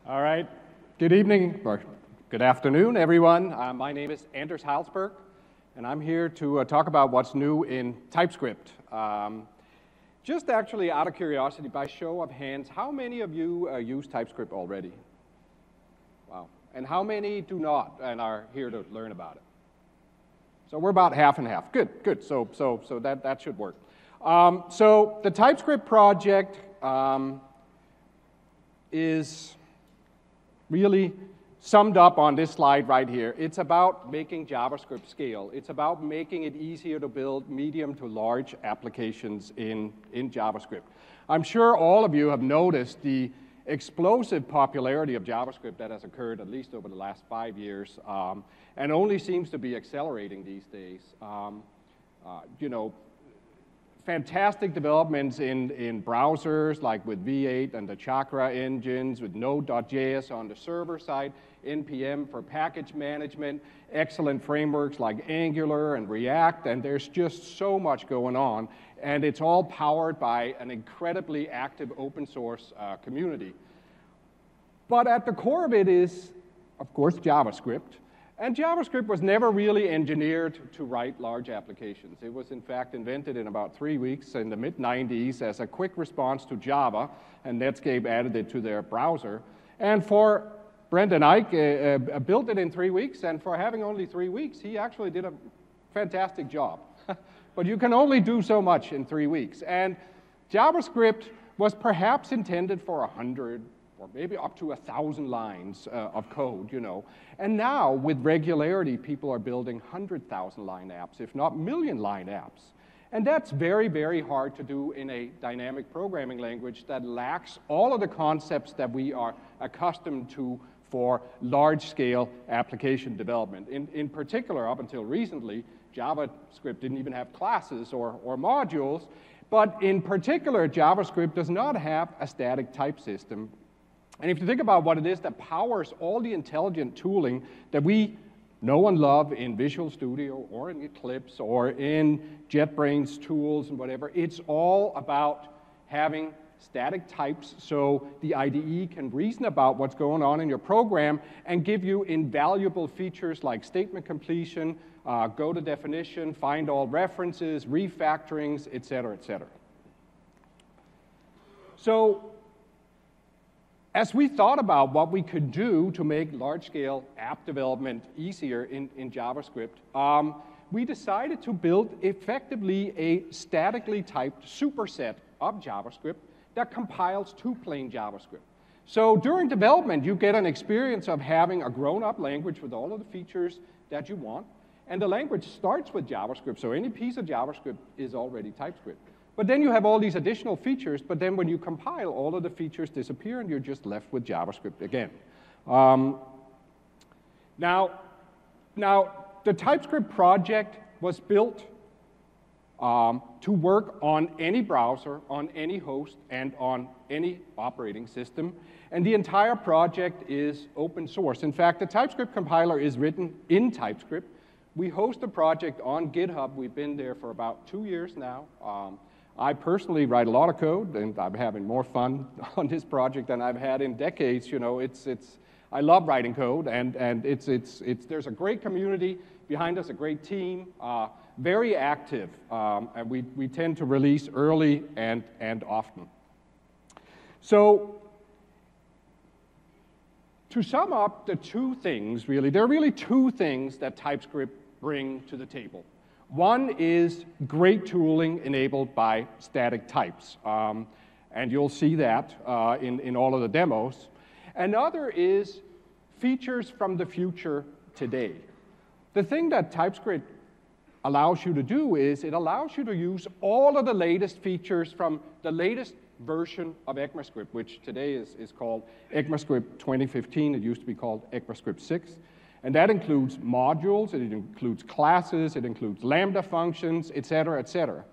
All right. Good evening, or good afternoon, everyone. My name is Anders Hejlsberg, and I'm here to talk about what's new in TypeScript. Just actually out of curiosity, by show of hands, how many of you use TypeScript already? Wow. And how many do not and are here to learn about it? So we're about half and half. Good, good. So that should work. So the TypeScript project is really summed up on this slide right here. It's about making JavaScript scale. It's about making it easier to build medium to large applications in JavaScript. I'm sure all of you have noticed the explosive popularity of JavaScript that has occurred at least over the last 5 years and only seems to be accelerating these days. Fantastic developments in browsers like with V8 and the Chakra engines, with Node.js on the server side, NPM for package management, excellent frameworks like Angular and React, and there's just so much going on, and it's all powered by an incredibly active open source community. But at the core of it is, of course, JavaScript. And JavaScript was never really engineered to write large applications. It was, in fact, invented in about 3 weeks in the mid-90s as a quick response to Java, and Netscape added it to their browser. And for Brendan Eich, built it in 3 weeks, and for having only 3 weeks, he actually did a fantastic job. But you can only do so much in 3 weeks. And JavaScript was perhaps intended for 100 or maybe up to 1,000 lines of code, And now, with regularity, people are building 100,000-line apps, if not million-line apps. And that's very, very hard to do in a dynamic programming language that lacks all of the concepts that we are accustomed to for large-scale application development. In particular, up until recently, JavaScript didn't even have classes or modules. But in particular, JavaScript does not have a static type system. And if you think about what it is that powers all the intelligent tooling that we know and love in Visual Studio or in Eclipse or in JetBrains tools and whatever, it's all about having static types so the IDE can reason about what's going on in your program and give you invaluable features like statement completion, go to definition, find all references, refactorings, et cetera, et cetera. So as we thought about what we could do to make large-scale app development easier in JavaScript, we decided to build effectively a statically typed superset of JavaScript that compiles to plain JavaScript. So during development, you get an experience of having a grown-up language with all of the features that you want, and the language starts with JavaScript, so any piece of JavaScript is already TypeScript. But then you have all these additional features, but then when you compile, all of the features disappear and you're just left with JavaScript again. Now, the TypeScript project was built to work on any browser, on any host, and on any operating system. And the entire project is open source. In fact, the TypeScript compiler is written in TypeScript. We host the project on GitHub. We've been there for about 2 years now. I personally write a lot of code, and I'm having more fun on this project than I've had in decades. I love writing code, and there's a great community behind us, a great team, very active, and we tend to release early and often. So to sum up the two things, really, there are really two things that TypeScript bring to the table. One is great tooling enabled by static types, and you'll see that in all of the demos. Another is features from the future today. The thing that TypeScript allows you to do is it allows you to use all of the latest features from the latest version of ECMAScript, which today is called ECMAScript 2015. It used to be called ECMAScript 6. And that includes modules, it includes classes, it includes Lambda functions, et cetera, et cetera.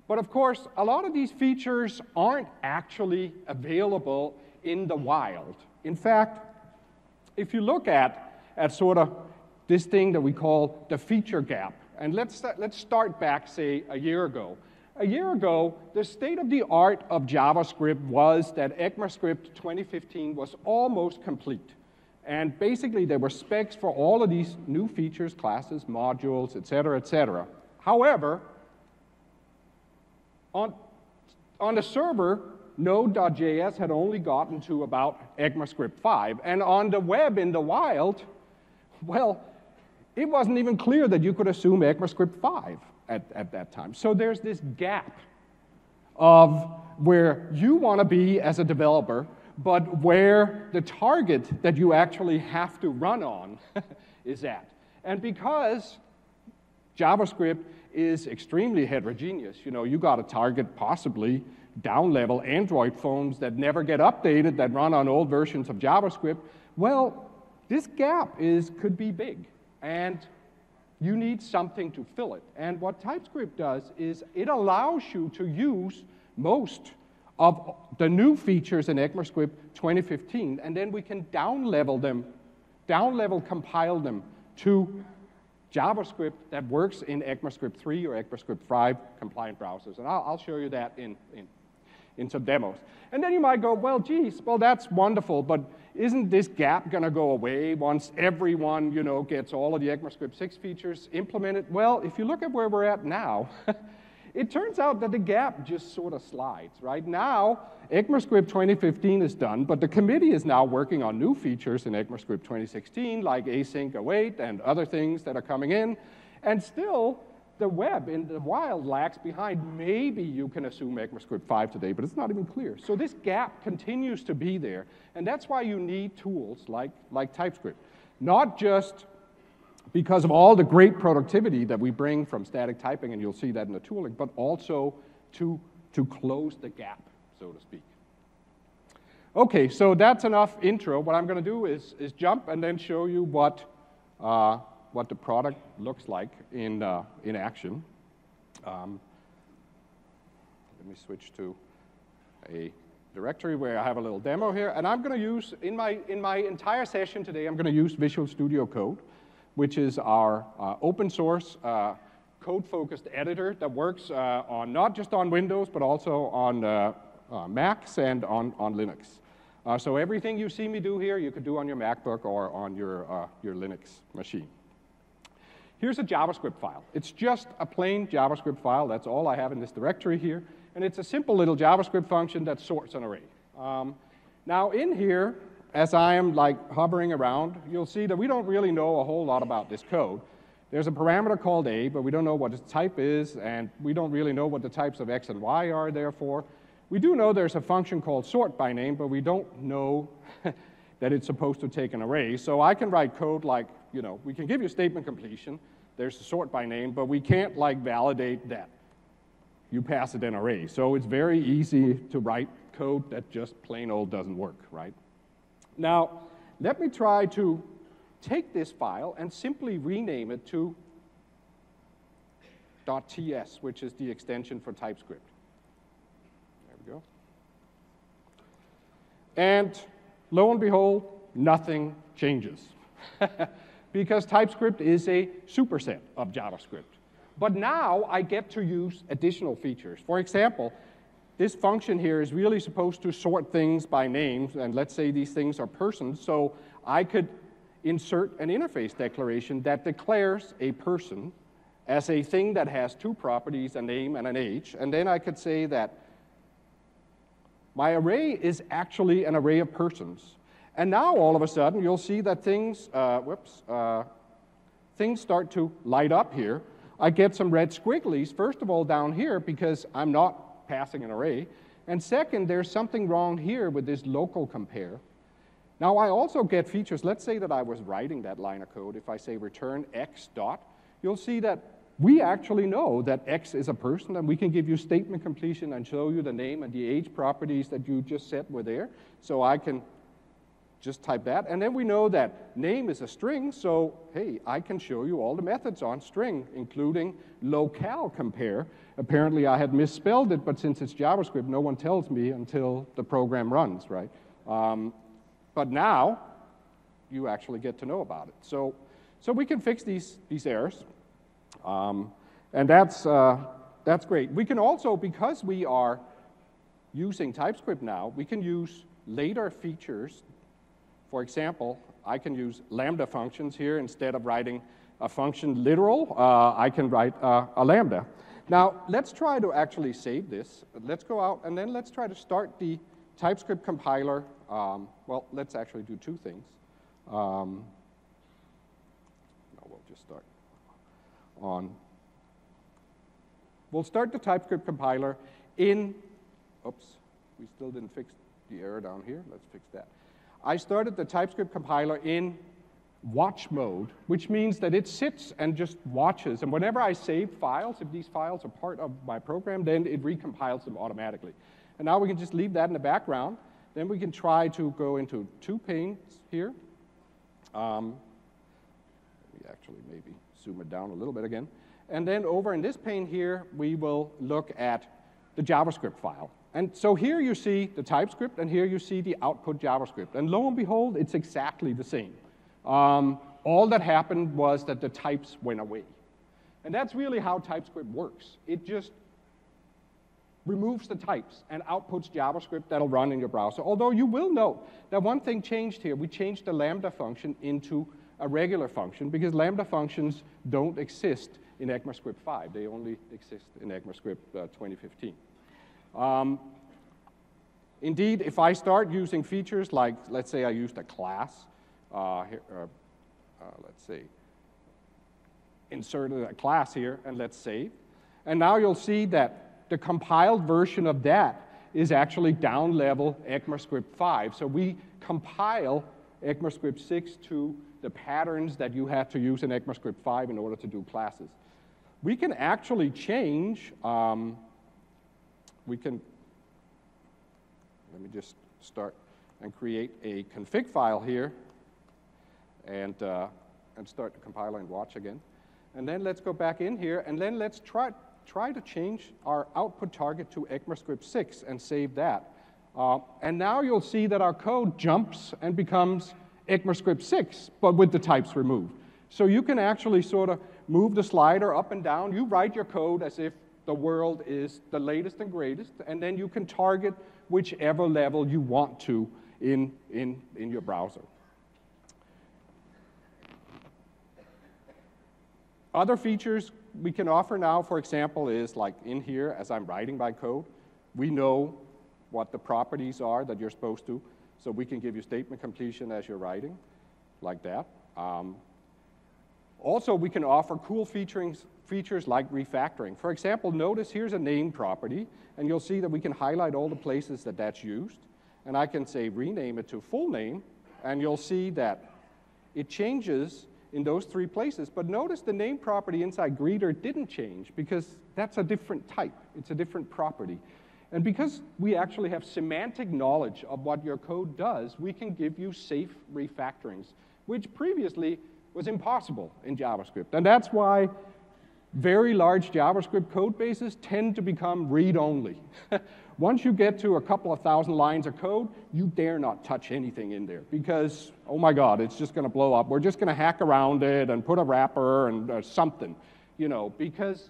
But of course, a lot of these features aren't actually available in the wild. In fact, if you look at sort of this thing that we call the feature gap, and let's start back, say, a year ago. A year ago, the state-of-the-art of JavaScript was that ECMAScript 2015 was almost complete. And basically, there were specs for all of these new features, classes, modules, et cetera, et cetera. However, on the server, Node.js had only gotten to about ECMAScript 5. And on the web in the wild, well, it wasn't even clear that you could assume ECMAScript 5 at that time. So there's this gap of where you want to be as a developer, but where the target that you actually have to run on is at. And because JavaScript is extremely heterogeneous, you got to target possibly down-level Android phones that never get updated, that run on old versions of JavaScript. Well, this gap could be big, and you need something to fill it. And what TypeScript does is it allows you to use most of the new features in ECMAScript 2015, and then we can down-level compile them to JavaScript that works in ECMAScript 3 or ECMAScript 5 compliant browsers. And I'll show you that in some demos. And then you might go, well, geez, well, that's wonderful, but isn't this gap going to go away once everyone, gets all of the ECMAScript 6 features implemented? Well, if you look at where we're at now, it turns out that the gap just sort of slides. Right now, ECMAScript 2015 is done, but the committee is now working on new features in ECMAScript 2016, like async await and other things that are coming in. And still, the web in the wild lags behind. Maybe you can assume ECMAScript 5 today, but it's not even clear. So this gap continues to be there, and that's why you need tools like TypeScript. Not just because of all the great productivity that we bring from static typing, and you'll see that in the tooling, but also to close the gap, so to speak. Okay, so that's enough intro. What I'm going to do is jump and then show you what the product looks like in action. Let me switch to a directory where I have a little demo here, and I'm going to use in my entire session today. I'm going to use Visual Studio Code, which is our open source code-focused editor that works on not just on Windows but also on Macs and on Linux. So everything you see me do here, you could do on your MacBook or on your Linux machine. Here's a JavaScript file. It's just a plain JavaScript file. That's all I have in this directory here. And it's a simple little JavaScript function that sorts an array. Now in here, as I am hovering around, you'll see that we don't really know a whole lot about this code. There's a parameter called a, but we don't know what its type is, and we don't really know what the types of x and y are, therefore. We do know there's a function called sort by name, but we don't know that it's supposed to take an array. So I can write code we can give you statement completion. There's a sort by name, but we can't validate that you pass it an array. So it's very easy to write code that just plain old doesn't work, right? Now, let me try to take this file and simply rename it to .ts, which is the extension for TypeScript. There we go. And lo and behold, nothing changes. Because TypeScript is a superset of JavaScript. But now I get to use additional features. For example, this function here is really supposed to sort things by names, and let's say these things are persons, so I could insert an interface declaration that declares a person as a thing that has two properties, a name and an age, and then I could say that my array is actually an array of persons. And now, all of a sudden, you'll see that things start to light up here. I get some red squigglies, first of all, down here, because I'm not passing an array. And second, there's something wrong here with this local compare. Now, I also get features. Let's say that I was writing that line of code. If I say return x dot, you'll see that we actually know that x is a person, and we can give you statement completion and show you the name and the age properties that you just said were there. So I can just type that, and then we know that name is a string, so hey, I can show you all the methods on string, including locale compare. Apparently I had misspelled it, but since it's JavaScript, no one tells me until the program runs, right? But now, you actually get to know about it. So we can fix these errors, and that's That's great. We can also, because we are using TypeScript now, we can use later features. For example, I can use lambda functions here. Instead of writing a function literal, I can write a lambda. Now, let's try to actually save this. Let's go out, and then let's try to start the TypeScript compiler. Well, let's actually do two things. No, we'll just start on. We'll start the TypeScript compiler in, oops, we still didn't fix the error down here. Let's fix that. I started the TypeScript compiler in watch mode, which means that it sits and just watches. And whenever I save files, if these files are part of my program, then it recompiles them automatically. And now we can just leave that in the background. Then we can try to go into two panes here. Let me actually maybe zoom it down a little bit again. And then over in this pane here, we will look at the JavaScript file. And so here you see the TypeScript, and here you see the output JavaScript. And lo and behold, it's exactly the same. All that happened was that the types went away. And that's really how TypeScript works. It just removes the types and outputs JavaScript that'll run in your browser. Although you will note that one thing changed here. We changed the lambda function into a regular function because lambda functions don't exist in ECMAScript 5. They only exist in ECMAScript 2015. Indeed, if I start using features like, let's say I used a class, let's say, inserted a class here, and let's save. And now you'll see that the compiled version of that is actually down level ECMAScript 5. So we compile ECMAScript 6 to the patterns that you had to use in ECMAScript 5 in order to do classes. We can actually change, let me just start and create a config file here and start the compiler and watch again. And then let's go back in here, and then let's try to change our output target to ECMAScript 6 and save that. And now you'll see that our code jumps and becomes ECMAScript 6, but with the types removed. So you can actually sort of move the slider up and down. You write your code as if the world is the latest and greatest, and then you can target whichever level you want to in your browser. Other features we can offer now, for example, is like in here, as I'm writing my code, we know what the properties are that you're supposed to, so we can give you statement completion as you're writing, like that. Also, we can offer cool features like refactoring. For example, notice here's a name property, and you'll see that we can highlight all the places that that's used, and I can say rename it to full name, and you'll see that it changes in those three places. But notice the name property inside greeter didn't change because that's a different type. It's a different property. And because we actually have semantic knowledge of what your code does, we can give you safe refactorings, which previously was impossible in JavaScript. And that's why very large JavaScript code bases tend to become read-only. Once you get to a couple of thousand lines of code, you dare not touch anything in there because, oh my God, it's just going to blow up. We're just going to hack around it and put a wrapper and something, you know, because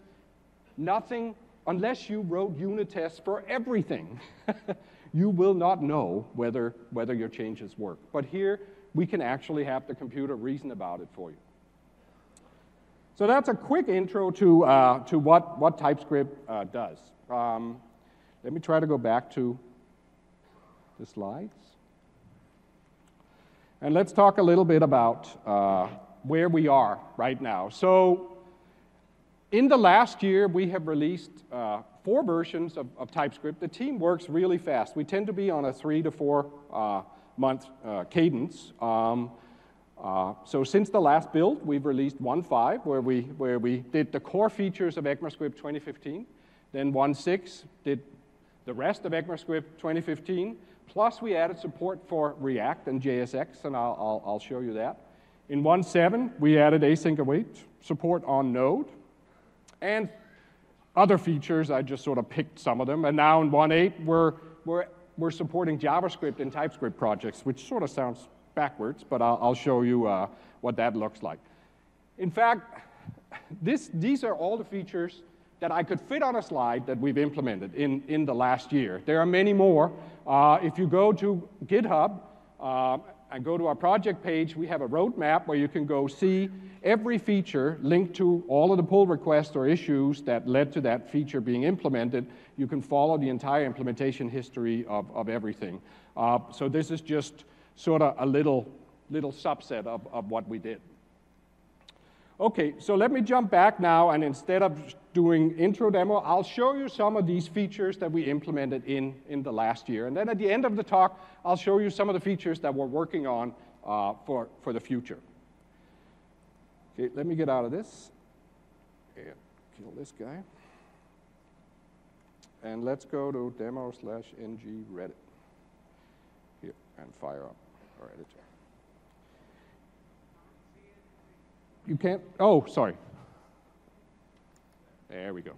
nothing, unless you wrote unit tests for everything, you will not know whether your changes work. But here, we can actually have the computer reason about it for you. So that's a quick intro to what TypeScript does. Let me try to go back to the slides. And let's talk a little bit about where we are right now. So in the last year, we have released 4 versions of TypeScript. The team works really fast. We tend to be on a 3 to 4 month cadence. So since the last build, we've released 1.5, where we did the core features of ECMAScript 2015. Then 1.6 did the rest of ECMAScript 2015. Plus, we added support for React and JSX, and I'll show you that. In 1.7, we added async await support on Node. And other features, I just sort of picked some of them. And now in 1.8, we're supporting JavaScript and TypeScript projects, which sort of sounds backwards, but I'll show you what that looks like. In fact, these are all the features that I could fit on a slide that we've implemented in the last year. There are many more. If you go to GitHub and go to our project page, we have a roadmap where you can go see every feature linked to all of the pull requests or issues that led to that feature being implemented. You can follow the entire implementation history of everything. So this is just sort of a little subset of what we did. Okay, so let me jump back now, and instead of doing intro demo, I'll show you some of these features that we implemented in the last year. And then at the end of the talk, I'll show you some of the features that we're working on for the future. Okay, let me get out of this and kill this guy. And let's go to demo/ng Reddit here and fire up our editor. You can't, oh, sorry. There we go.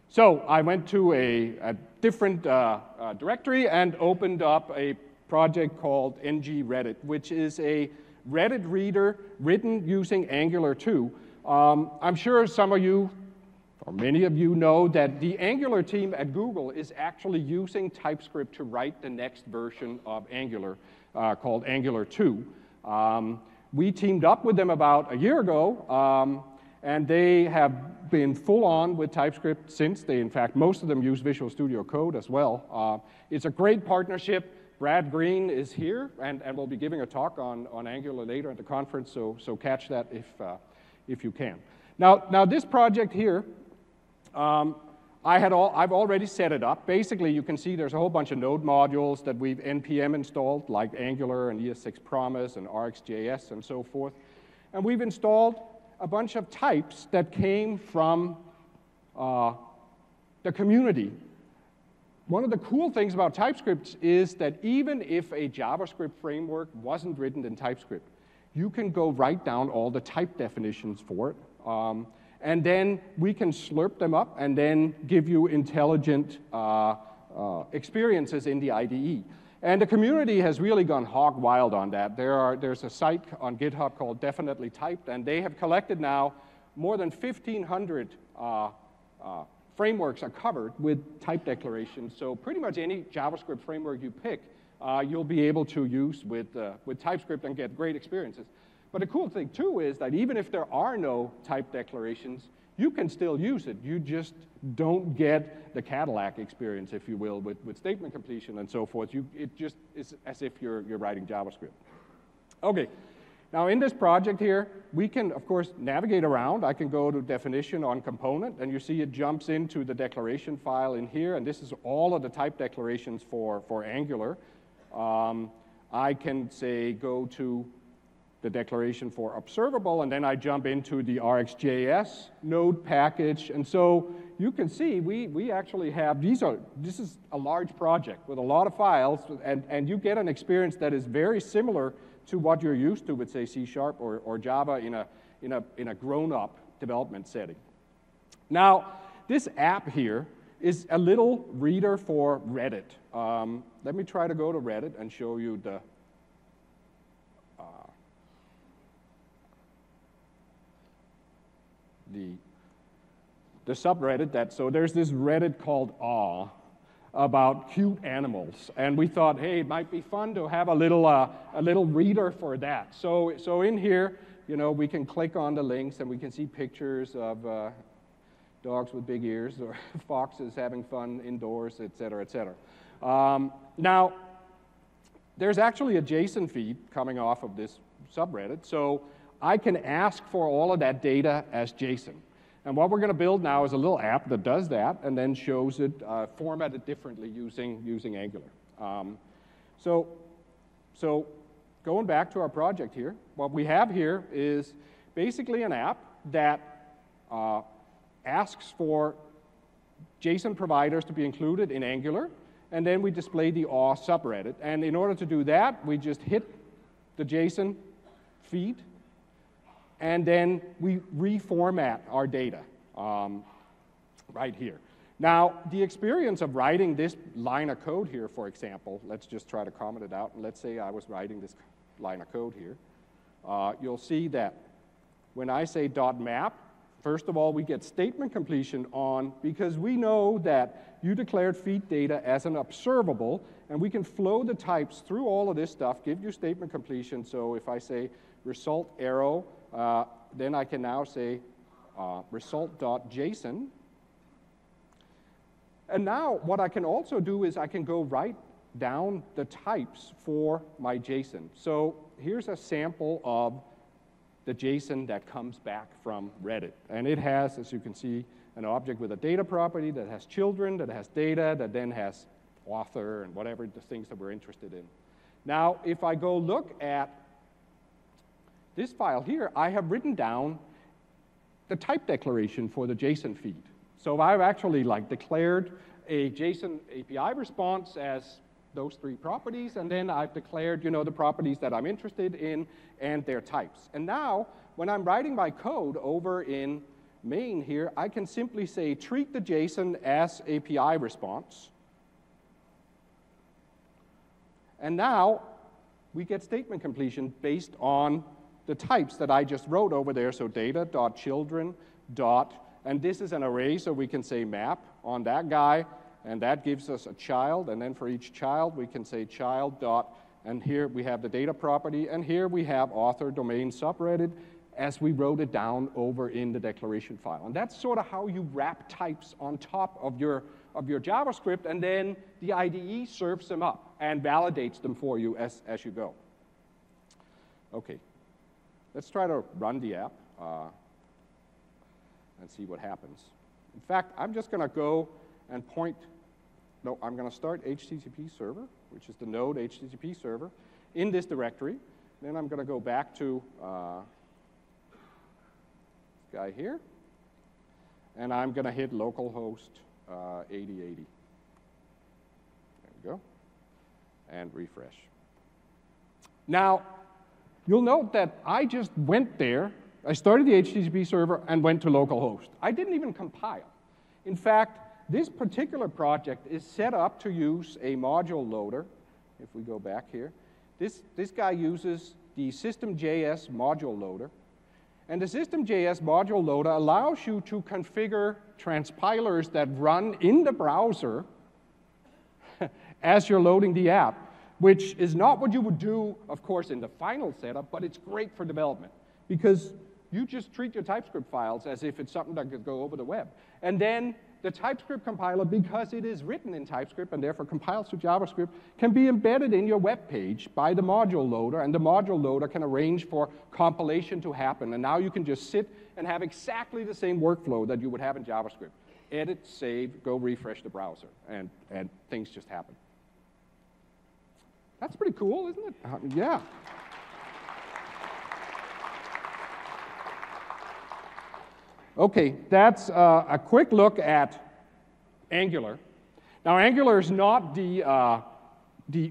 So I went to a different directory and opened up a project called ng Reddit, which is a Reddit reader written using Angular 2. I'm sure some of you, or many of you, know that the Angular team at Google is actually using TypeScript to write the next version of Angular called Angular 2. We teamed up with them about a year ago, and they have been full on with TypeScript since. In fact, most of them use Visual Studio Code as well. It's a great partnership. Brad Green is here, and will be giving a talk on Angular later at the conference, so catch that if you can. Now this project here, I've already set it up. Basically, you can see there's a whole bunch of node modules that we've npm installed, like Angular and ES6 Promise and RxJS and so forth. And we've installed a bunch of types that came from the community. One of the cool things about TypeScript is that even if a JavaScript framework wasn't written in TypeScript, you can go write down all the type definitions for it. And then we can slurp them up and then give you intelligent experiences in the IDE. And the community has really gone hog wild on that. There's a site on GitHub called Definitely Typed, and they have collected now more than 1,500 frameworks are covered with type declarations. So pretty much any JavaScript framework you pick, you'll be able to use with TypeScript and get great experiences. But the cool thing, too, is that even if there are no type declarations, you can still use it. You just don't get the Cadillac experience, if you will, with statement completion and so forth. It just is as if you're writing JavaScript. Okay, now in this project here, we can, of course, navigate around. I can go to definition on component, and you see it jumps into the declaration file in here, and this is all of the type declarations for Angular. I can, say, go to the declaration for observable, and then I jump into the RxJS node package. And so you can see we actually have, this is a large project with a lot of files, and you get an experience that is very similar to what you're used to with, say, C# or Java in a grown-up development setting. Now, this app here is a little reader for Reddit. Let me try to go to Reddit and show you the subreddit so there's this Reddit called Aw about cute animals, and we thought, hey, it might be fun to have a little reader for that. So in here, we can click on the links and we can see pictures of dogs with big ears or foxes having fun indoors, et cetera, et cetera. Now, there's actually a JSON feed coming off of this subreddit, so I can ask for all of that data as JSON. And what we're going to build now is a little app that does that and then shows it formatted differently using Angular. So going back to our project here, what we have here is basically an app that asks for JSON providers to be included in Angular, and then we display the Aw subreddit. And in order to do that, we just hit the JSON feed, and then we reformat our data right here. Now, the experience of writing this line of code here, for example, let's just try to comment it out, and let's say I was writing this line of code here. You'll see that when I say .map First of all, we get statement completion on, because we know that you declared feed data as an observable, and we can flow the types through all of this stuff, give you statement completion. So if I say result arrow, then I can now say result.json. And now what I can also do is I can go write down the types for my JSON. So here's a sample of the JSON that comes back from Reddit. And it has, as you can see, an object with a data property that has children, that has data, that then has author and whatever the things that we're interested in. Now, if I go look at this file here, I have written down the type declaration for the JSON feed. So I've actually declared a JSON API response as those three properties, and then I've declared, the properties that I'm interested in and their types. And now, when I'm writing my code over in main here, I can simply say treat the JSON as API response. And now, we get statement completion based on the types that I just wrote over there. So data.children. And this is an array, so we can say map on that guy, and that gives us a child, and then for each child, we can say child dot, and here we have the data property, and here we have author, domain, subreddit, as we wrote it down over in the declaration file. And that's sort of how you wrap types on top of your JavaScript, and then the IDE serves them up and validates them for you as you go. Okay, let's try to run the app and see what happens. In fact, I'm just going to go and I'm going to start HTTP server, which is the node HTTP server, in this directory. Then I'm going to go back to this guy here, and I'm going to hit localhost 8080. There we go, and refresh. Now, you'll note that I just went there. I started the HTTP server and went to localhost. I didn't even compile. In fact, this particular project is set up to use a module loader. If we go back here, this guy uses the System.js module loader. And the System.js module loader allows you to configure transpilers that run in the browser as you're loading the app, which is not what you would do, of course, in the final setup, but it's great for development, because you just treat your TypeScript files as if it's something that could go over the web. And then the TypeScript compiler, because it is written in TypeScript and therefore compiles to JavaScript, can be embedded in your web page by the module loader, and the module loader can arrange for compilation to happen. And now you can just sit and have exactly the same workflow that you would have in JavaScript. Edit, save, go refresh the browser, and things just happen. That's pretty cool, isn't it? Yeah. Okay, that's a quick look at Angular. Now, Angular is not the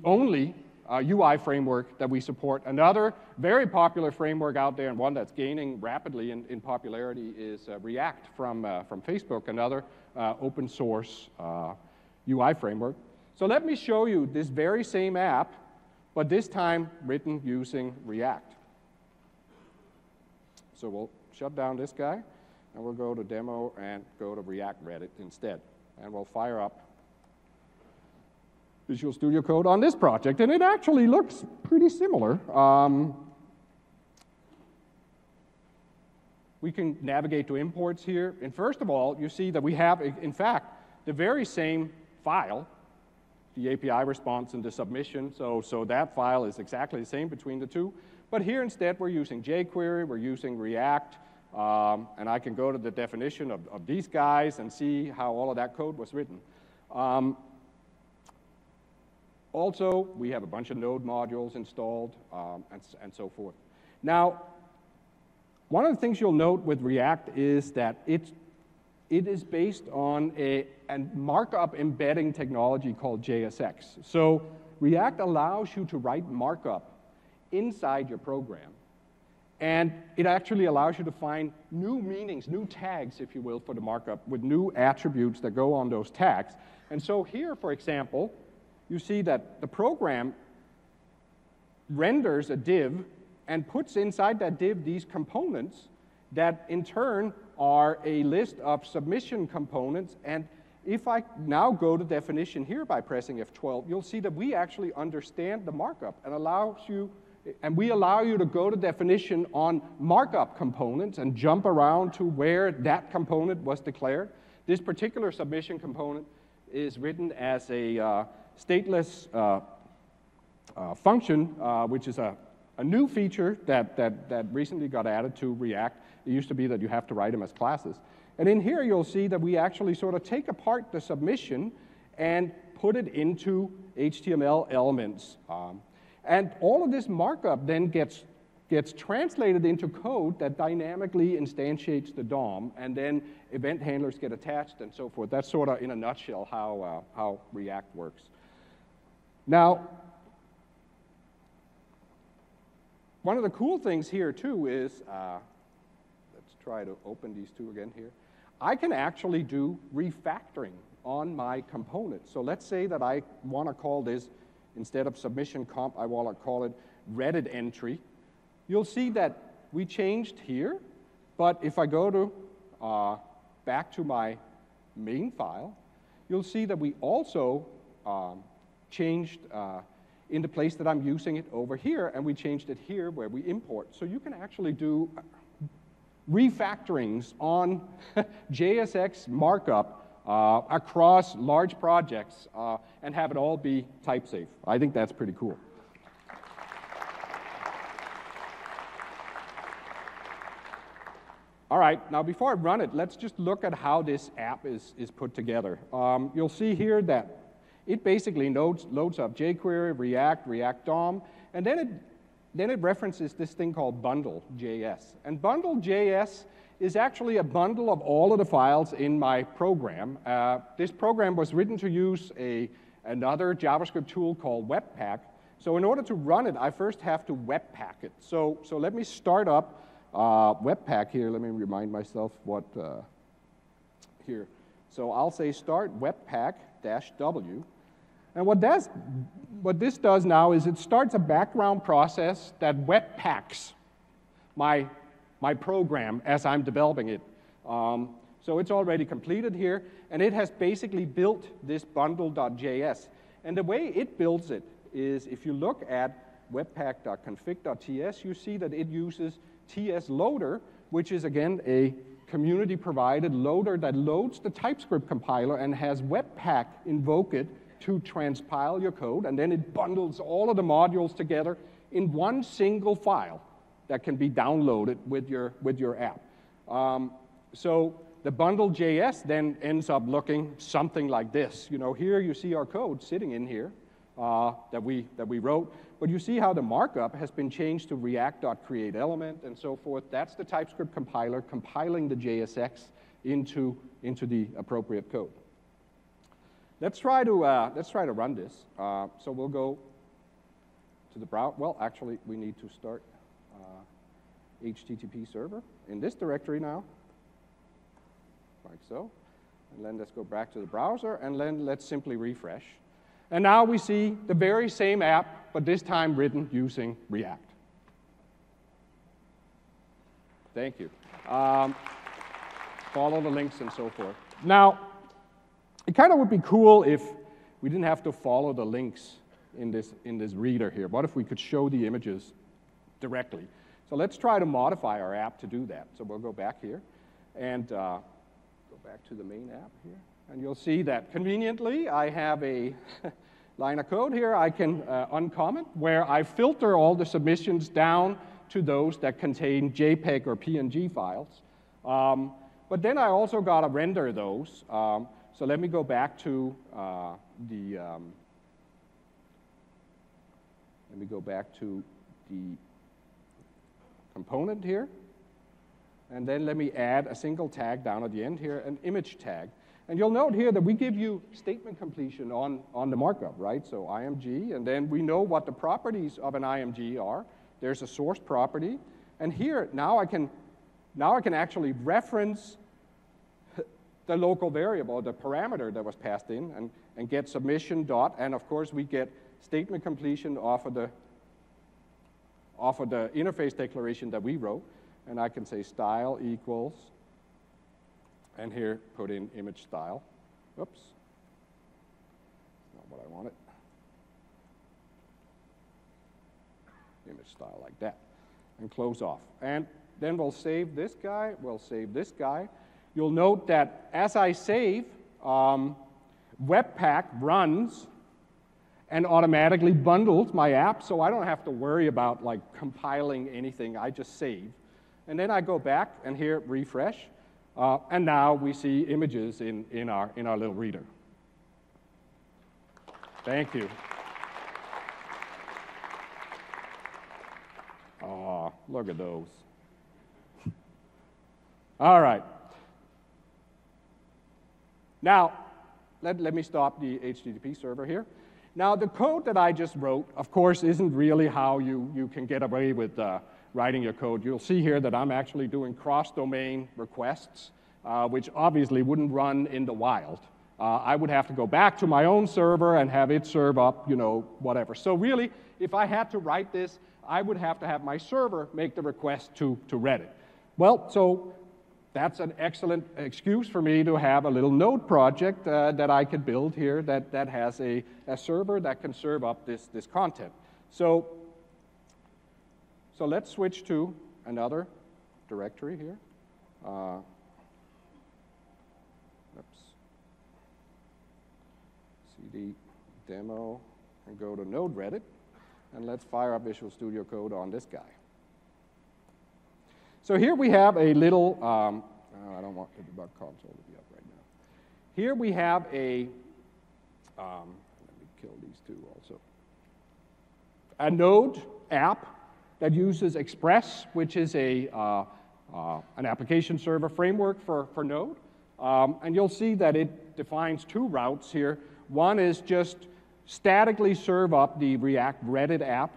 only UI framework that we support. Another very popular framework out there, and one that's gaining rapidly in popularity, is React from Facebook, another open source UI framework. So let me show you this very same app, but this time written using React. So we'll shut down this guy, and we'll go to demo and go to React Reddit instead. And we'll fire up Visual Studio Code on this project, and it actually looks pretty similar. We can navigate to imports here, and first of all, you see that we have, in fact, the very same file, the API response and the submission, so that file is exactly the same between the two. But here instead, we're using jQuery, we're using React, and I can go to the definition of these guys and see how all of that code was written. Also, we have a bunch of node modules installed, and so forth. Now, one of the things you'll note with React is that it is based on a markup embedding technology called JSX. So React allows you to write markup inside your program. And it actually allows you to find new meanings, new tags, if you will, for the markup with new attributes that go on those tags. And so here, for example, you see that the program renders a div and puts inside that div these components that in turn are a list of submission components, and if I now go to definition here by pressing F12, you'll see that we actually understand the markup and we allow you to go to definition on markup components and jump around to where that component was declared. This particular submission component is written as a stateless function, which is a new feature that recently got added to React. It used to be that you have to write them as classes. And in here, you'll see that we actually sort of take apart the submission and put it into HTML elements. And all of this markup then gets translated into code that dynamically instantiates the DOM, and then event handlers get attached and so forth. That's sort of, in a nutshell, how React works. Now, one of the cool things here, too, is, let's try to open these two again here. I can actually do refactoring on my component. So let's say that I want to call this, instead of submission comp, I want to call it Reddit entry. You'll see that we changed here, but if I go to back to my main file, you'll see that we also changed in the place that I'm using it over here, and we changed it here where we import. So you can actually do refactorings on JSX markup across large projects and have it all be type safe. I think that's pretty cool. All right, now before I run it, let's just look at how this app is put together. You'll see here that it basically loads up jQuery, React DOM, and then it references this thing called bundle.js. And bundle.js is actually a bundle of all of the files in my program. This program was written to use another JavaScript tool called Webpack. So in order to run it, I first have to Webpack it. So let me start up Webpack here. Let me remind myself what here. So I'll say start Webpack-W. And what this does now is it starts a background process that Webpacks my program as I'm developing it. So it's already completed here, and it has basically built this bundle.js. And the way it builds it is, if you look at webpack.config.ts, you see that it uses tsloader, which is, again, a community-provided loader that loads the TypeScript compiler and has Webpack invoke it to transpile your code, and then it bundles all of the modules together in one single file that can be downloaded with your app. So the bundle.js then ends up looking something like this. You know, here you see our code sitting in here that we wrote, but you see how the markup has been changed to react.createElement and so forth. That's the TypeScript compiler compiling the JSX into the appropriate code. Let's try to run this. So we'll go to the browser. Well, actually, we need to start HTTP server in this directory now, like so. And then let's go back to the browser, and then let's simply refresh. And now we see the very same app, but this time written using React. Thank you. Follow the links and so forth. Now, it kind of would be cool if we didn't have to follow the links in this reader here. What if we could show the images directly? So let's try to modify our app to do that. So we'll go back here and go back to the main app here. And you'll see that conveniently I have a line of code here I can uncomment, where I filter all the submissions down to those that contain JPEG or PNG files. But then I also got to render those. So let me go back to the component here, and then let me add a single tag down at the end here, an image tag. And you'll note here that we give you statement completion on the markup, right? So IMG, and then we know what the properties of an IMG are. There's a source property, and here now I can actually reference the local variable, the parameter that was passed in, and get submission dot, and of course we get statement completion off of the interface declaration that we wrote, and I can say style equals and here put in image style. Oops, not what I wanted. Image style like that, and close off. And then we'll save this guy, we'll save this guy. You'll note that as I save, Webpack runs and automatically bundles my app, so I don't have to worry about like compiling anything. I just save. And then I go back and here refresh, and now we see images in our little reader. Thank you. Oh, look at those. All right. Now, let me stop the HTTP server here. Now, the code that I just wrote, of course, isn't really how you can get away with writing your code. You'll see here that I'm actually doing cross-domain requests, which obviously wouldn't run in the wild. I would have to go back to my own server and have it serve up, whatever. So really, if I had to write this, I would have to have my server make the request to Reddit. Well, so that's an excellent excuse for me to have a little node project that I could build here that has a server that can serve up this content. So let's switch to another directory here. CD demo and go to node Reddit, and let's fire up Visual Studio Code on this guy. So here we have a little, I don't want the debug console to be up right now. Here we have a, let me kill these two also. A Node app that uses Express, which is an application server framework for Node. And you'll see that it defines two routes here. One is just statically serve up the React Reddit app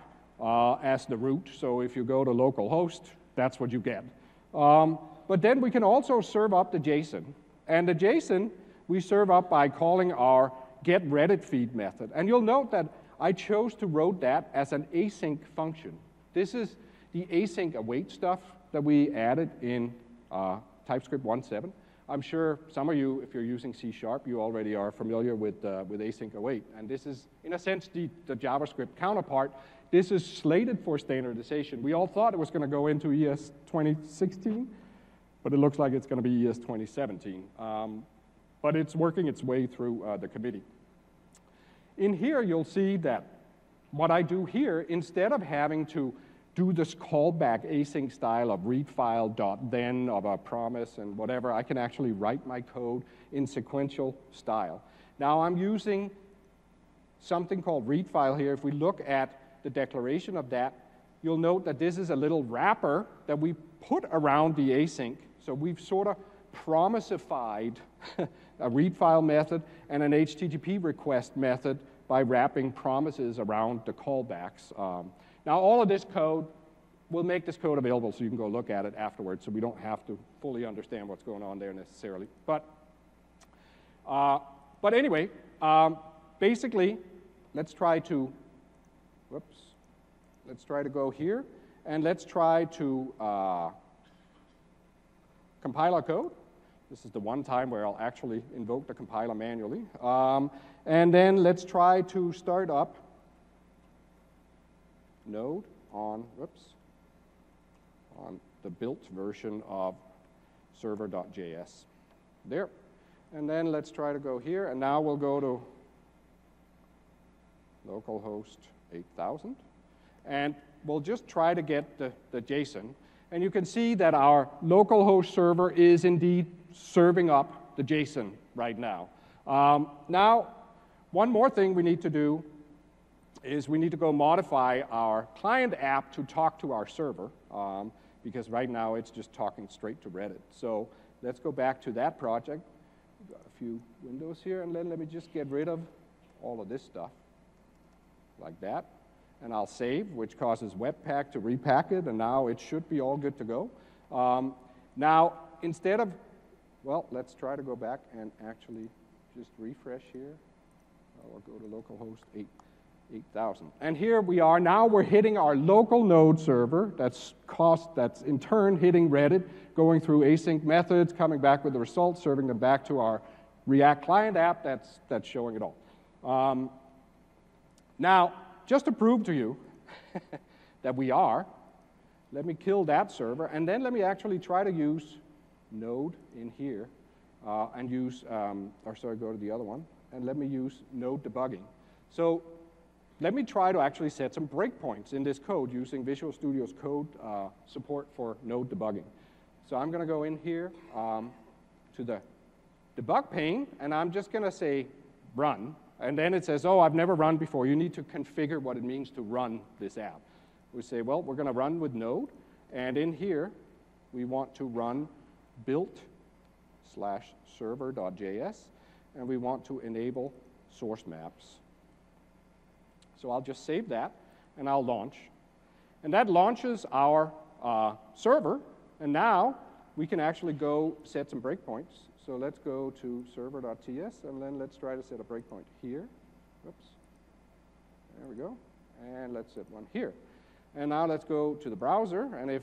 as the root. So if you go to localhost, that's what you get. But then we can also serve up the JSON. And the JSON we serve up by calling our getRedditFeed method. And you'll note that I chose to wrote that as an async function. This is the async await stuff that we added in TypeScript 1.7. I'm sure some of you, if you're using C#, you already are familiar with async await. And this is, in a sense, the JavaScript counterpart. This is slated for standardization. We all thought it was going to go into ES 2016, but it looks like it's going to be ES 2017. But it's working its way through the committee. In here, you'll see that what I do here, instead of having to do this callback async style of read file dot then of a promise and whatever, I can actually write my code in sequential style. Now I'm using something called read file here. If we look at the declaration of that, you'll note that this is a little wrapper that we put around the async. So we've sort of promisified a read file method and an HTTP request method by wrapping promises around the callbacks. Now all of this code, we'll make this code available so you can go look at it afterwards, so we don't have to fully understand what's going on there necessarily. But anyway, basically, let's try to go here, and let's try to compile our code. This is the one time where I'll actually invoke the compiler manually. And then let's try to start up Node on the built version of server.js. There. And then let's try to go here, and now we'll go to localhost 8000. And we'll just try to get the JSON. And you can see that our localhost server is indeed serving up the JSON right now. Now, one more thing we need to do is we need to go modify our client app to talk to our server, because right now it's just talking straight to Reddit. So let's go back to that project. We've got a few windows here, and then let me just get rid of all of this stuff, like that. And I'll save, which causes Webpack to repack it, and now it should be all good to go. Now, instead of, well, let's try to go back and actually just refresh here. I'll go to localhost 8. 8,000. And here we are, now we're hitting our local node server that's in turn hitting Reddit, going through async methods, coming back with the results, serving them back to our React client app that's showing it all. Now, just to prove to you that we are, let me kill that server, and then let me actually try to use node in here, and use, go to the other one, and let me use node debugging. So let me try to actually set some breakpoints in this code using Visual Studio's code support for node debugging. So I'm going to go in here to the debug pane, and I'm just going to say run. And then it says, oh, I've never run before. You need to configure what it means to run this app. We say, well, we're going to run with node. And in here, we want to run built/server.js. And we want to enable source maps. So I'll just save that, and I'll launch. And that launches our server. And now we can actually go set some breakpoints. So let's go to server.ts, and then let's try to set a breakpoint here. Whoops. There we go. And let's set one here. And now let's go to the browser, and if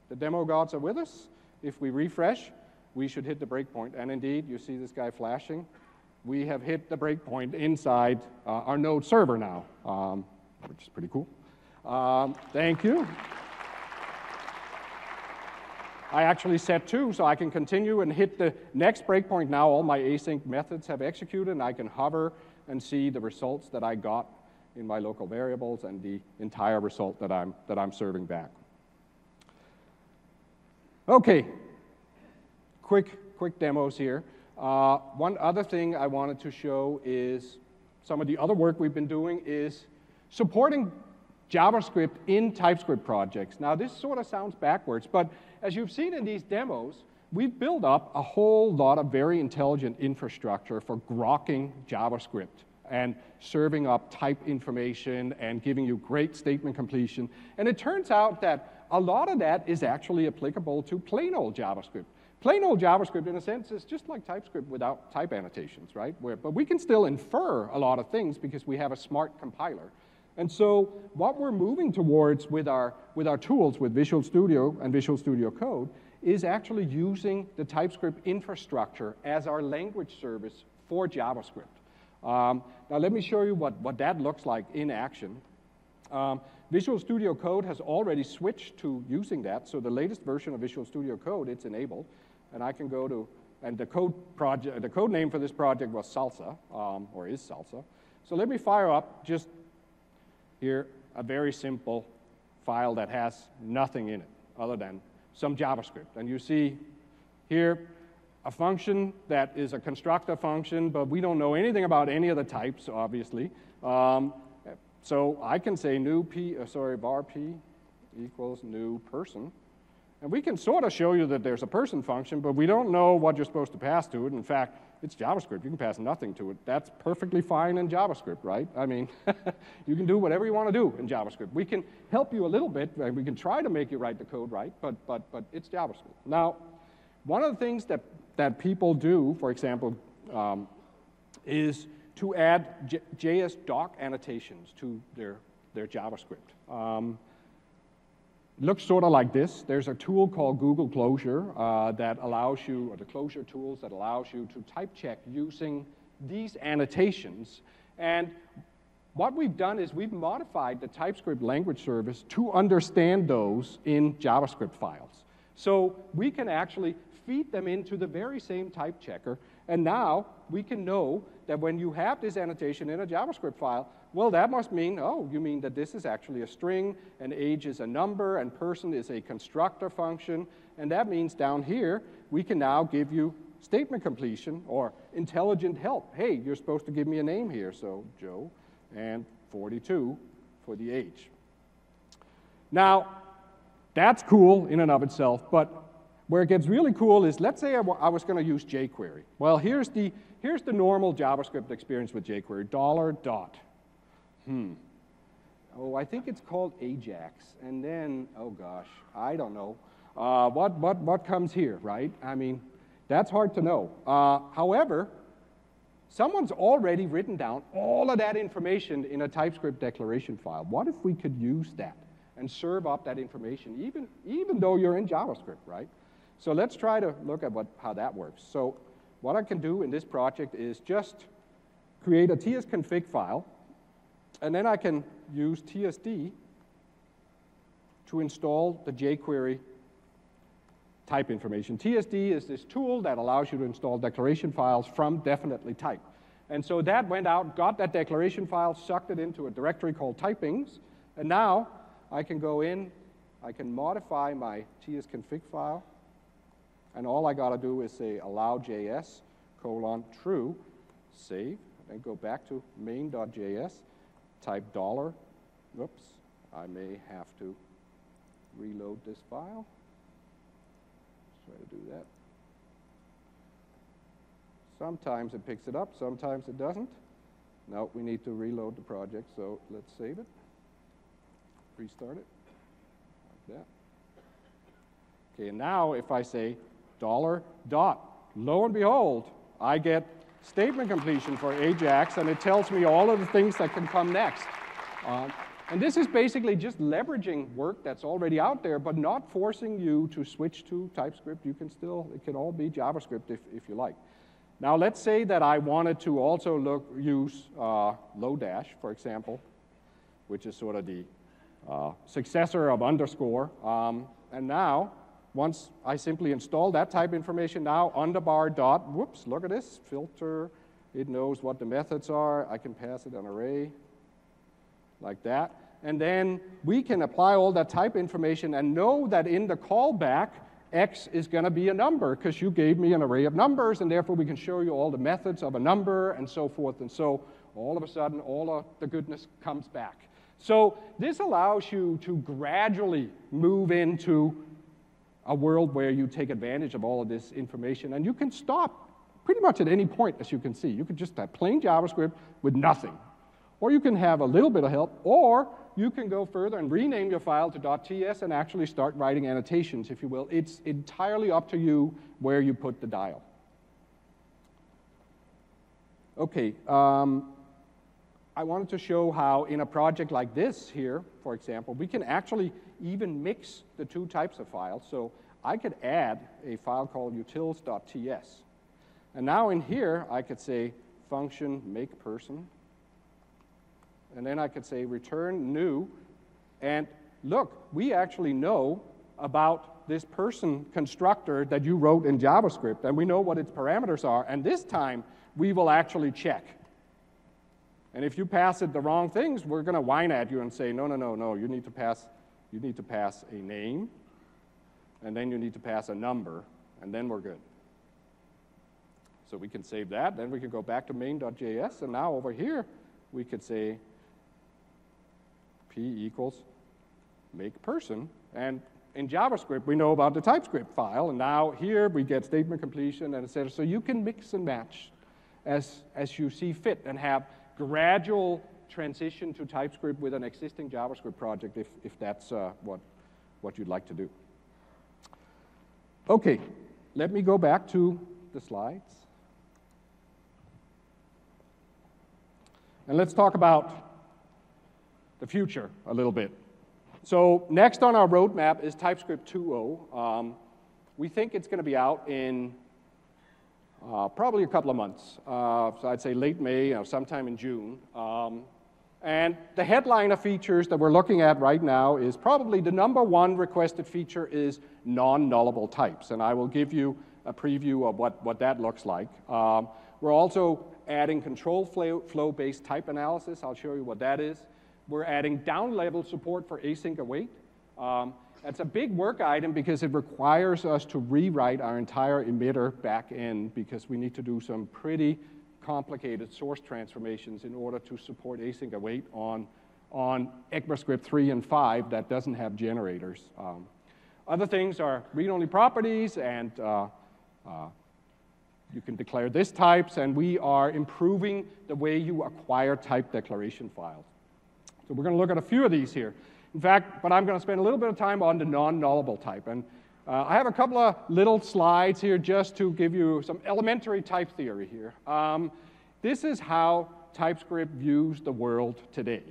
the demo gods are with us, if we refresh, we should hit the breakpoint. And indeed, you see this guy flashing. We have hit the breakpoint inside our node server now, which is pretty cool. Thank you. I actually set 2, so I can continue and hit the next breakpoint now. All my async methods have executed, and I can hover and see the results that I got in my local variables and the entire result that I'm serving back. Okay, quick demos here. One other thing I wanted to show is some of the other work we've been doing is supporting JavaScript in TypeScript projects. Now, this sort of sounds backwards, but as you've seen in these demos, we've built up a whole lot of very intelligent infrastructure for grokking JavaScript and serving up type information and giving you great statement completion. And it turns out that a lot of that is actually applicable to plain old JavaScript. Plain old JavaScript, in a sense, is just like TypeScript without type annotations, right? But we can still infer a lot of things because we have a smart compiler. And so what we're moving towards with our tools, with Visual Studio and Visual Studio Code, is actually using the TypeScript infrastructure as our language service for JavaScript. Now let me show you what that looks like in action. Visual Studio Code has already switched to using that. So the latest version of Visual Studio Code, it's enabled. And I can go to, and the code name for this project was Salsa, or is Salsa. So let me fire up just here a very simple file that has nothing in it other than some JavaScript. And you see here a function that is a constructor function, but we don't know anything about any of the types, obviously. So I can say var p equals new person. And we can sort of show you that there's a person function, but we don't know what you're supposed to pass to it. In fact, it's JavaScript. You can pass nothing to it. That's perfectly fine in JavaScript, right? I mean, you can do whatever you want to do in JavaScript. We can help you a little bit, and we can try to make you write the code right, but it's JavaScript. Now, one of the things that people do, for example, is to add JS doc annotations to their JavaScript. Looks sort of like this. There's a tool called Google Closure that allows you, or the Closure tools that allows you to type check using these annotations. And what we've done is we've modified the TypeScript language service to understand those in JavaScript files. So we can actually feed them into the very same type checker, and now we can know that when you have this annotation in a JavaScript file, well, that must mean, oh, you mean that this is actually a string, and age is a number, and person is a constructor function, and that means down here, we can now give you statement completion or intelligent help. Hey, you're supposed to give me a name here, so Joe, and 42 for the age. Now, that's cool in and of itself, but where it gets really cool is, let's say I was going to use jQuery. Well, here's the normal JavaScript experience with jQuery, $. Oh, I think it's called Ajax. And then, oh gosh, I don't know. What comes here, right? I mean, that's hard to know. However, someone's already written down all of that information in a TypeScript declaration file. What if we could use that and serve up that information, even though you're in JavaScript, right? So let's try to look at how that works. So what I can do in this project is just create a tsconfig file, and then I can use tsd to install the jQuery type information. TSD is this tool that allows you to install declaration files from definitely type. And so that went out, got that declaration file, sucked it into a directory called typings, and now I can go in, I can modify my tsconfig file, and all I gotta do is say allow.js, :true, save, and go back to main.js, type $, whoops, I may have to reload this file. Try to do that. Sometimes it picks it up, sometimes it doesn't. No, we need to reload the project, so let's save it. Restart it, like that. Okay, and now if I say $, lo and behold, I get statement completion for Ajax, and it tells me all of the things that can come next. And this is basically just leveraging work that's already out there, but not forcing you to switch to TypeScript. You can still, it can all be JavaScript if you like. Now let's say that I wanted to also use Lodash, for example, which is sort of the successor of underscore. And now, once I simply install that type information, now underbar dot, whoops, look at this, filter, it knows what the methods are. I can pass it an array like that. And then we can apply all that type information and know that in the callback, X is going to be a number because you gave me an array of numbers, and therefore we can show you all the methods of a number and so forth. And so all of a sudden, all of the goodness comes back. So this allows you to gradually move into a world where you take advantage of all of this information, and you can stop pretty much at any point, as you can see. You could just have plain JavaScript with nothing. Or you can have a little bit of help, or you can go further and rename your file to .ts and actually start writing annotations, if you will. It's entirely up to you where you put the dial. Okay, I wanted to show how in a project like this here, for example, we can actually even mix the two types of files. So I could add a file called utils.ts. And now in here, I could say function makePerson. And then I could say return new. And look, we actually know about this person constructor that you wrote in JavaScript, and we know what its parameters are. And this time, we will actually check. And if you pass it the wrong things, we're going to whine at you and say, no, no, no, no, you need to pass a name, and then you need to pass a number, and then we're good. So we can save that. Then we can go back to main.js, and now over here, we could say p equals makePerson. And in JavaScript, we know about the TypeScript file, and now here we get statement completion, and et cetera. So you can mix and match as you see fit and have gradual transition to TypeScript with an existing JavaScript project if that's what you'd like to do. Okay, let me go back to the slides. And let's talk about the future a little bit. So next on our roadmap is TypeScript 2.0. We think it's going to be out in probably a couple of months. So I'd say late May, sometime in June. And the headline of features that we're looking at right now is probably the #1 requested feature is non-nullable types. And I will give you a preview of what that looks like. We're also adding control flow-based type analysis. I'll show you what that is. We're adding down-level support for async await. That's a big work item because it requires us to rewrite our entire emitter back end because we need to do some pretty complicated source transformations in order to support async await on ECMAScript 3 and 5 that doesn't have generators. Other things are read-only properties, and you can declare this types, and we are improving the way you acquire type declaration files. So we're going to look at a few of these here. In fact, but I'm going to spend a little bit of time on the non-nullable type. And I have a couple of little slides here just to give you some elementary type theory here. this is how TypeScript views the world today.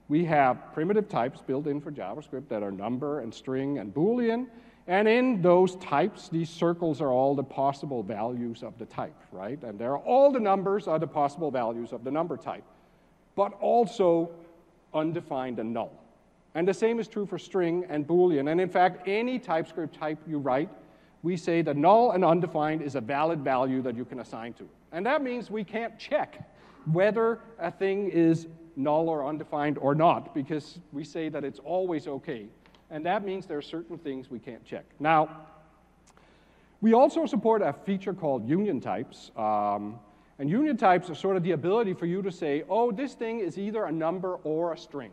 We have primitive types built in for JavaScript that are number and string and Boolean. And in those types, these circles are all the possible values of the type, right? And all the numbers are the possible values of the number type, but also undefined and null. And the same is true for string and Boolean. And in fact, any TypeScript type you write, we say that null and undefined is a valid value that you can assign to it. And that means we can't check whether a thing is null or undefined or not, because we say that it's always okay. And that means there are certain things we can't check. Now, we also support a feature called union types. And union types are sort of the ability for you to say, oh, this thing is either a number or a string.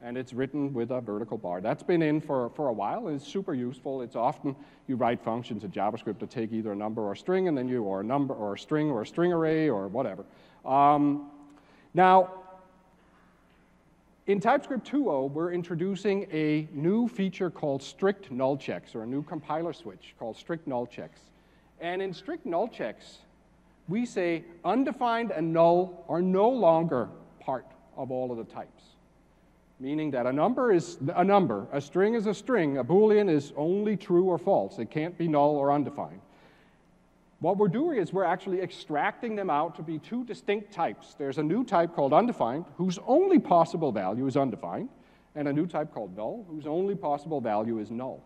And it's written with a vertical bar. That's been in for a while, and it's super useful. It's often you write functions in JavaScript to take either a number or a string, and then or a number or a string array or whatever. Now, in TypeScript 2.0, we're introducing a new feature called strict null checks, or a new compiler switch called strict null checks. And in strict null checks, we say undefined and null are no longer part of all of the types, meaning that a number is a number, a string is a string, a Boolean is only true or false. It can't be null or undefined. What we're doing is we're actually extracting them out to be two distinct types. There's a new type called undefined, whose only possible value is undefined, and a new type called null, whose only possible value is null.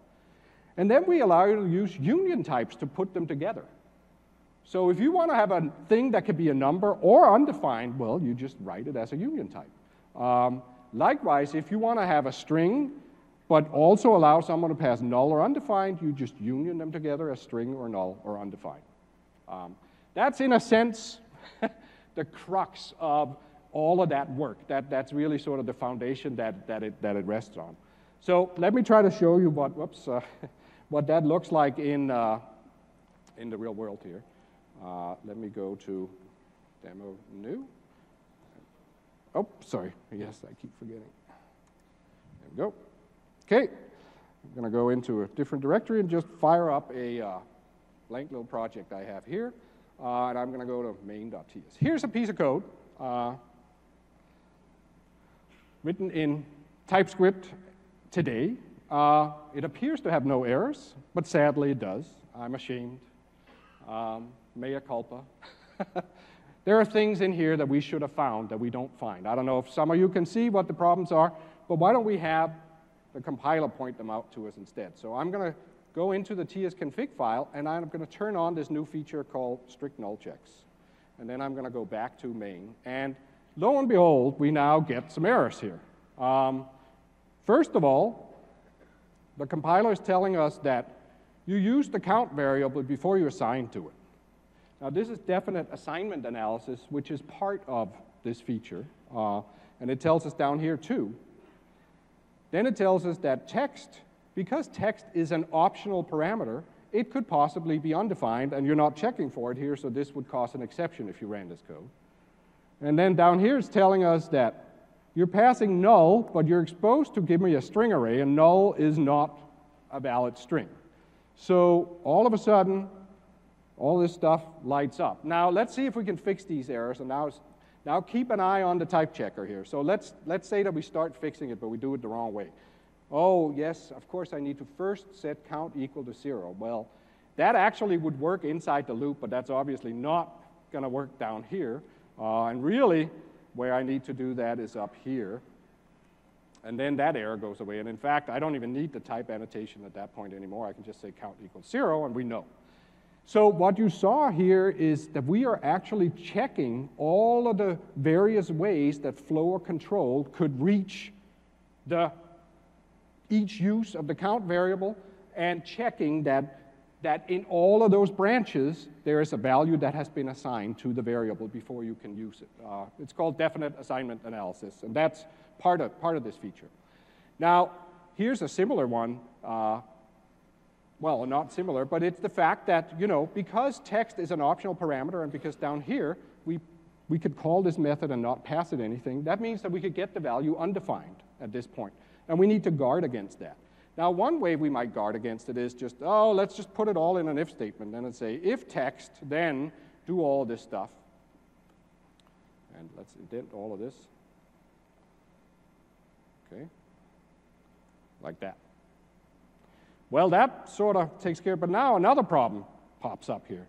And then we allow you to use union types to put them together. So if you want to have a thing that could be a number or undefined, well, you just write it as a union type. Likewise, if you want to have a string, but also allow someone to pass null or undefined, you just union them together as string or null or undefined. That's, in a sense, the crux of all of that work. That's really sort of the foundation that it rests on. So let me try to show you what that looks like in the real world here. Let me go to Demo New. Oh, sorry. Yes, I keep forgetting. There we go. OK. I'm going to go into a different directory and just fire up a blank little project I have here. And I'm going to go to main.ts. Here's a piece of code written in TypeScript today. It appears to have no errors, but sadly it does. I'm ashamed. Mea culpa. There are things in here that we should have found that we don't find. I don't know if some of you can see what the problems are, but why don't we have the compiler point them out to us instead? So I'm going to go into the tsconfig file, and I'm going to turn on this new feature called strict null checks. And then I'm going to go back to main. And lo and behold, we now get some errors here. First of all, the compiler is telling us that you use the count variable before you assign to it. Now, this is definite assignment analysis, which is part of this feature. And it tells us down here, too. Then it tells us that text, because text is an optional parameter, it could possibly be undefined, and you're not checking for it here, so this would cause an exception if you ran this code. And then down here it's telling us that you're passing null, but you're supposed to give me a string array, and null is not a valid string. So all of a sudden, all this stuff lights up. Now, let's see if we can fix these errors. And now keep an eye on the type checker here. So let's say that we start fixing it, but we do it the wrong way. Oh, yes, of course, I need to first set count equal to 0. Well, that actually would work inside the loop, but that's obviously not going to work down here. And really, where I need to do that is up here. And then that error goes away. And in fact, I don't even need the type annotation at that point anymore. I can just say count equals 0, and we know. So what you saw here is that we are actually checking all of the various ways that flow or control could reach each use of the count variable, and checking that in all of those branches, there is a value that has been assigned to the variable before you can use it. It's called definite assignment analysis, and that's part of this feature. Now, here's a similar one. Well, not similar, but it's the fact that, because text is an optional parameter, and because down here we could call this method and not pass it anything, that means that we could get the value undefined at this point. And we need to guard against that. Now, one way we might guard against it is just, let's just put it all in an if statement and say, if text, then do all this stuff. And let's indent all of this. Okay, like that. Well, that sort of takes care, but now another problem pops up here.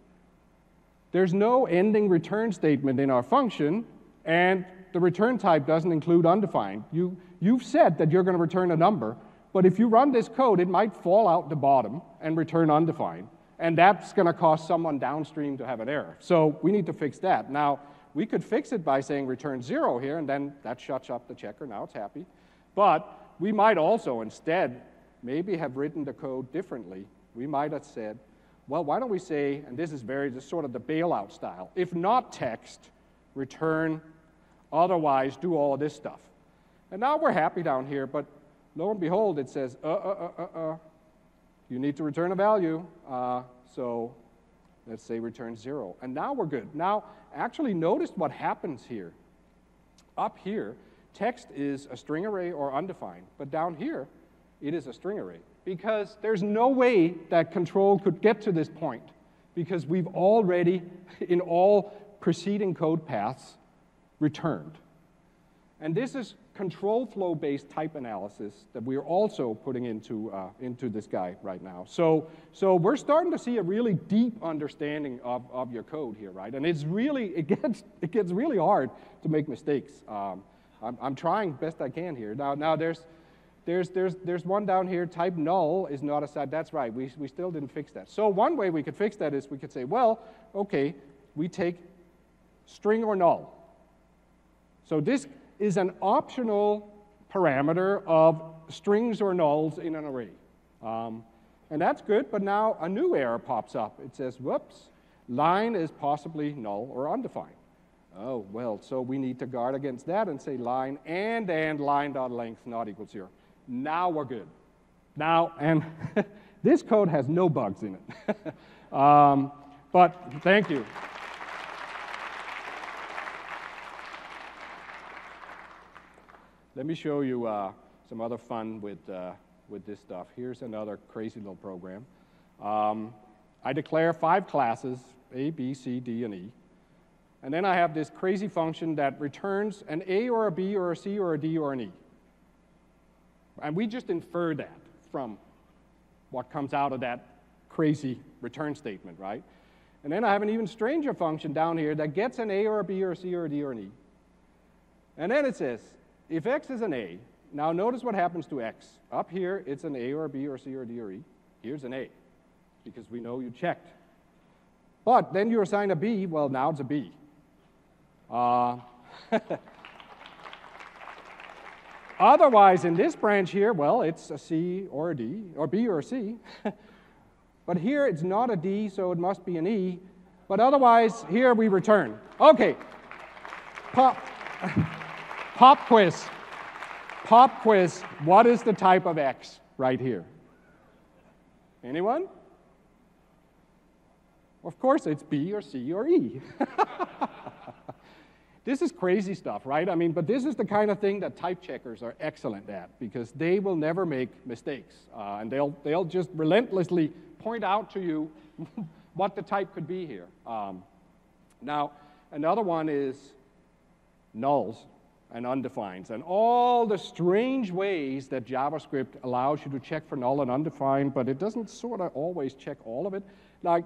There's no ending return statement in our function, and the return type doesn't include undefined. You've said that you're going to return a number, but if you run this code, it might fall out the bottom and return undefined, and that's going to cause someone downstream to have an error. So we need to fix that. Now, we could fix it by saying return 0 here, and then that shuts up the checker. Now it's happy. But we might also instead maybe have written the code differently. We might have said, well, why don't we say, and this is just sort of the bailout style, if not text, return, otherwise do all of this stuff. And now we're happy down here, but lo and behold, it says, you need to return a value, so let's say return 0. And now we're good. Now, actually notice what happens here. Up here, text is a string array or undefined, but down here, it is a string array. Because there's no way that control could get to this point, because we've already, in all preceding code paths, returned. And this is control flow-based type analysis that we're also putting into this guy right now. So we're starting to see a really deep understanding of your code here, right? And it gets really hard to make mistakes. I'm trying best I can here. Now there's one down here, type null is not assigned. That's right, we still didn't fix that. So one way we could fix that is we could say, well, okay, we take string or null. So this is an optional parameter of strings or nulls in an array. And that's good, but now a new error pops up. It says, whoops, line is possibly null or undefined. Oh, well, so we need to guard against that and say line and line.length not equal 0. Now we're good. Now, and this code has no bugs in it. But thank you. Let me show you some other fun with this stuff. Here's another crazy little program. I declare 5 classes, A, B, C, D, and E. And then I have this crazy function that returns an A or a B or a C or a D or an E. And we just infer that from what comes out of that crazy return statement, right? And then I have an even stranger function down here that gets an A or a B or a C or a D or an E. And then it says, if x is an A, now notice what happens to x. Up here, it's an A or a B or C or D or E. Here's an A, because we know you checked. But then you assign a B, well, now it's a B. Otherwise, in this branch here, well, it's a C or a D, or B or a C. But here, it's not a D, so it must be an E. But otherwise, here we return. Okay, pop quiz. Pop quiz, what is the type of X right here? Anyone? Of course, it's B or C or E. This is crazy stuff, right? I mean, but this is the kind of thing that type checkers are excellent at, because they will never make mistakes. And they'll just relentlessly point out to you what the type could be here. Now, another one is nulls and undefineds, and all the strange ways that JavaScript allows you to check for null and undefined, but it doesn't sort of always check all of it. Like,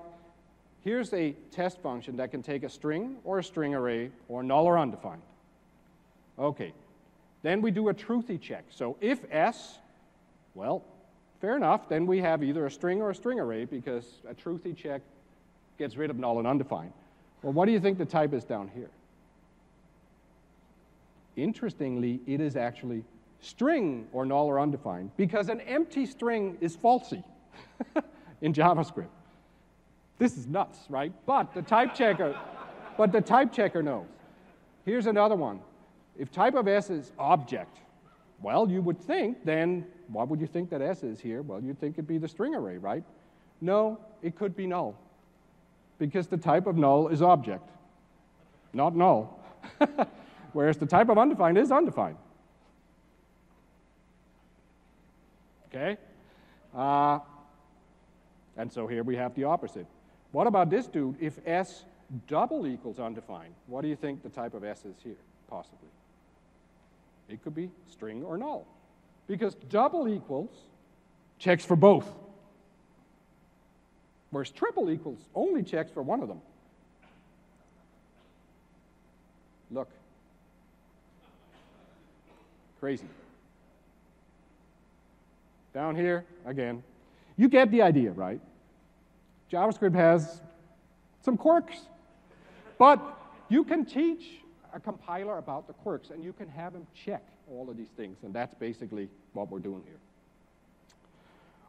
here's a test function that can take a string or a string array or null or undefined. Okay, then we do a truthy check. So if S, well, fair enough, then we have either a string or a string array, because a truthy check gets rid of null and undefined. Well, what do you think the type is down here? Interestingly, it is actually string or null or undefined, because an empty string is falsy in JavaScript. This is nuts, right? But the type checker knows. Here's another one. If type of S is object, well, you would think then, what would you think that S is here? Well, you'd think it'd be the string array, right? No, it could be null, because the type of null is object, not null. Whereas the type of undefined is undefined. Okay? And so here we have the opposite. What about this dude? If S double equals undefined, what do you think the type of S is here, possibly? It could be string or null, because double equals checks for both, whereas triple equals only checks for one of them. Look. Crazy. Down here, again. You get the idea, right? JavaScript has some quirks, but you can teach a compiler about the quirks, and you can have him check all of these things, and that's basically what we're doing here.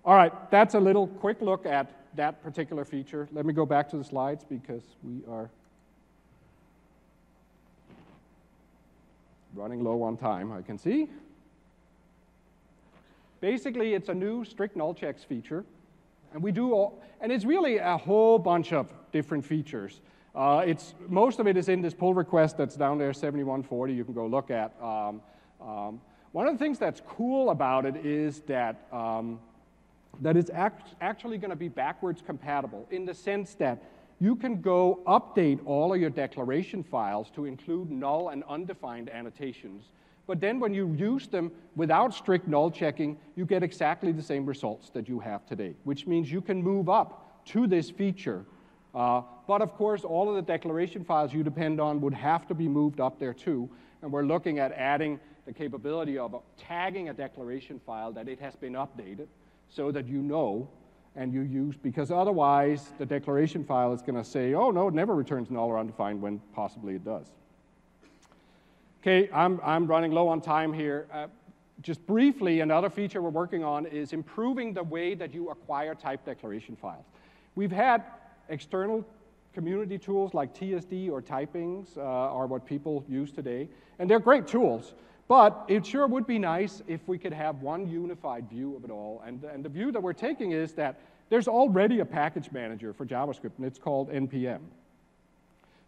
All right, that's a little quick look at that particular feature. Let me go back to the slides because we are running low on time, I can see. Basically, it's a new strict null checks feature, and we do all, and it's really a whole bunch of different features. Most of it is in this pull request that's down there, 7140, you can go look at. One of the things that's cool about it is that it's actually going to be backwards compatible in the sense that you can go update all of your declaration files to include null and undefined annotations. But then when you use them without strict null checking, you get exactly the same results that you have today, which means you can move up to this feature. But of course, all of the declaration files you depend on would have to be moved up there too. And we're looking at adding the capability of tagging a declaration file that it has been updated so that you know and you use, because otherwise the declaration file is going to say, oh no, it never returns null or undefined when possibly it does. Okay, I'm running low on time here. Just briefly, another feature we're working on is improving the way that you acquire type declaration files. We've had external community tools like TSD or typings are what people use today, and they're great tools. But it sure would be nice if we could have one unified view of it all. And the view that we're taking is that there's already a package manager for JavaScript, and it's called NPM.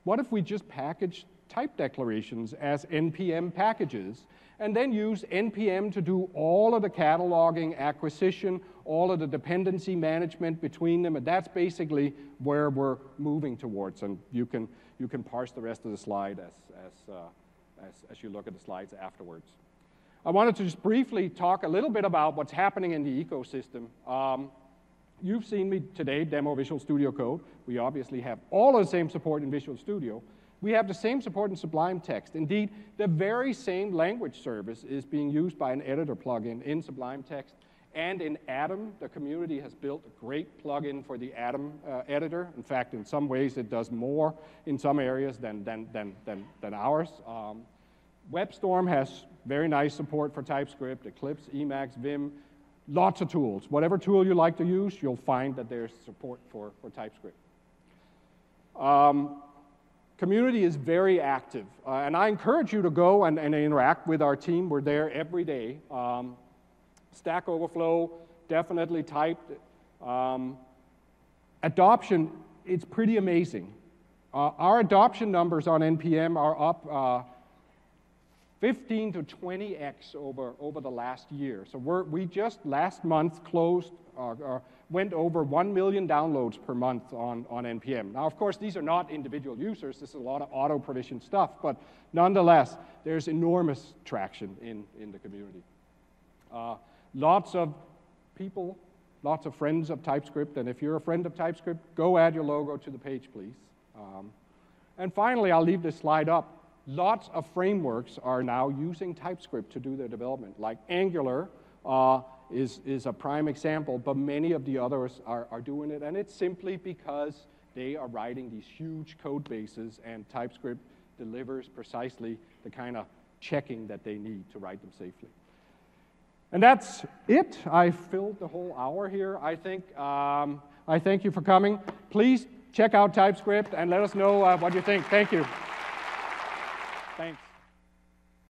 What if we just package type declarations as NPM packages, and then use NPM to do all of the cataloging, acquisition, all of the dependency management between them, and that's basically where we're moving towards. And you can parse the rest of the slide as you look at the slides afterwards. I wanted to just briefly talk a little bit about what's happening in the ecosystem. You've seen me today demo Visual Studio Code. We obviously have all of the same support in Visual Studio. We have the same support in Sublime Text. Indeed, the very same language service is being used by an editor plugin in Sublime Text. And in Atom, the community has built a great plugin for the Atom editor. In fact, in some ways, it does more in some areas than ours. WebStorm has very nice support for TypeScript, Eclipse, Emacs, Vim, lots of tools. Whatever tool you like to use, you'll find that there's support for TypeScript. Community is very active, and I encourage you to go and interact with our team. We're there every day. Stack Overflow, definitely typed. Adoption, it's pretty amazing. Our adoption numbers on NPM are up 15 to 20x over the last year. So we just last month closed, went over 1 million downloads per month on NPM. Now, of course, these are not individual users. This is a lot of auto-provisioned stuff, but nonetheless, there's enormous traction in the community. Lots of people, lots of friends of TypeScript, and if you're a friend of TypeScript, go add your logo to the page, please. And finally, I'll leave this slide up. Lots of frameworks are now using TypeScript to do their development, like Angular is a prime example, but many of the others are doing it, and it's simply because they are writing these huge code bases, and TypeScript delivers precisely the kind of checking that they need to write them safely. And that's it. I filled the whole hour here, I think. I thank you for coming. Please check out TypeScript and let us know what you think. Thank you. Thanks.